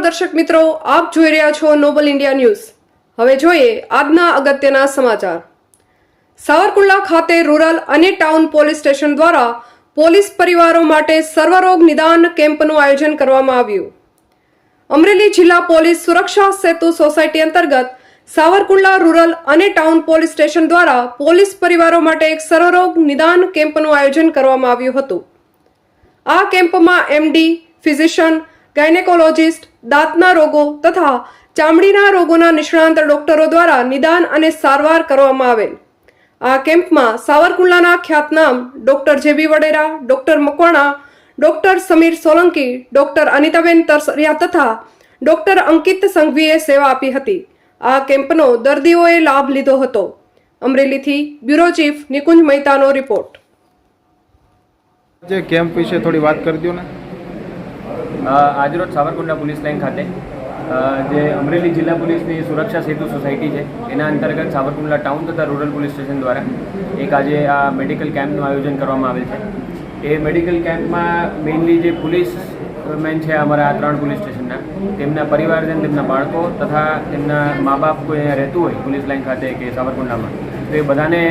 દર્શક મિત્રો, આપ જોઈ રહ્યા છો નોબલ ઇન્ડિયા ન્યૂઝ। હવે જોઈએ આજના અગત્યના સમાચાર। સાવરકુંડલા ખાતે રૂરલ અને ટાઉન પોલીસ સ્ટેશન દ્વારા પોલીસ પરિવારો માટે સર્વરોગ નિદાન કેમ્પનું આયોજન કરવામાં આવ્યું। અમરેલી જિલ્લા પોલીસ સુરક્ષા સેતુ સોસાયટી અંતર્ગત સાવરકુંડલા રૂરલ અને ટાઉન પોલીસ સ્ટેશન દ્વારા પોલીસ પરિવારો માટે એક સર્વરોગ નિદાન કેમ્પનું આયોજન કરવામાં આવ્યું હતું। આ કેમ્પમાં એમડી, ફિઝિશિયન, ગાયનેકોલોજિસ્ટ, દાંતના રોગો તથા ચામડીના રોગોના નિષ્ણાંત ડોક્ટરો દ્વારા નિદાન અને સારવાર કરવામાં આવેલ। આ કેમ્પમાં સાવરકુંડલાના ખ્યાતનામ doctor JB Vadera, doctor Makwana, doctor Samir Solanki, doctor અનિતાબેન તરસરિયા તથા ડોક્ટર અંકિત સંઘવીએ સેવા આપી હતી। આ કેમ્પનો દર્દીઓએ લાભ લીધો હતો। અમરેલીથી બ્યુરો ચીફ નિકુંજ મહેતાનો રિપોર્ટ। જે કેમ્પ વિશે થોડી વાત કરી દો ને। આજરોજ સાવરકુંડલા પોલીસ લાઇન ખાતે જે અમરેલી જિલ્લા પોલીસની સુરક્ષા સેતુ સોસાયટી છે એના અંતર્ગત સાવરકુંડલા ટાઉન તથા રૂરલ પોલીસ સ્ટેશન દ્વારા એક આજે આ મેડિકલ કેમ્પનું આયોજન કરવામાં આવેલ છે। એ મેડિકલ કેમ્પમાં મેઇનલી જે પોલીસ મેન છે અમારા આ 3 પોલીસ સ્ટેશનના, તેમના પરિવારજન, તેમના બાળકો તથા તેમના મા બાપ કોઈ અહીંયા રહેતું હોય પોલીસ લાઇન ખાતે કે સાવરકુંડલામાં, તો એ બધાને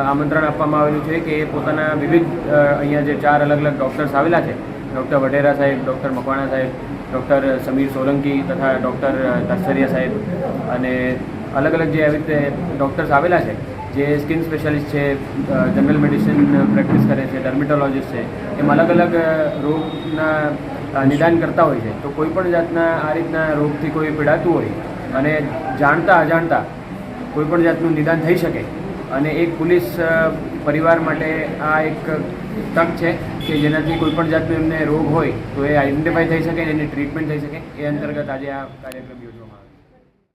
આમંત્રણ આપવામાં આવેલું છે કે પોતાના વિવિધ અહીંયા જે 4 અલગ અલગ ડૉક્ટર્સ આવેલા છે, ડૉક્ટર વડેરા સાહેબ, ડૉક્ટર મકવાણા સાહેબ, ડૉક્ટર સમીર સોલંકી તથા ડૉક્ટર તરસરિયા સાહેબ અને અલગ અલગ જે આવી રીતે ડૉક્ટર્સ આવેલા છે, જે સ્કિન સ્પેશિયાલિસ્ટ છે, જનરલ મેડિસિન પ્રેક્ટિસ કરે છે, ડર્મેટોલોજીસ્ટ છે, એમ અલગ અલગ રોગના નિદાન કરતા હોય છે। તો કોઈ પણ જાતના આ રીતના રોગથી કોઈ પીડાતું હોય અને જાણતા અજાણતા કોઈ પણ જાતનું નિદાન થઈ શકે અને એક પોલીસ પરિવાર માટે આ એક તક છે કે જેનાથી કોઈ પણ જાતનો એમને રોગ હોય તો એ આઈડેન્ટિફાઈ થઈ શકે, એની ટ્રીટમેન્ટ થઈ શકે। એ અંતર્ગત આજે આ કાર્યક્રમ યોજવામાં આવે છે।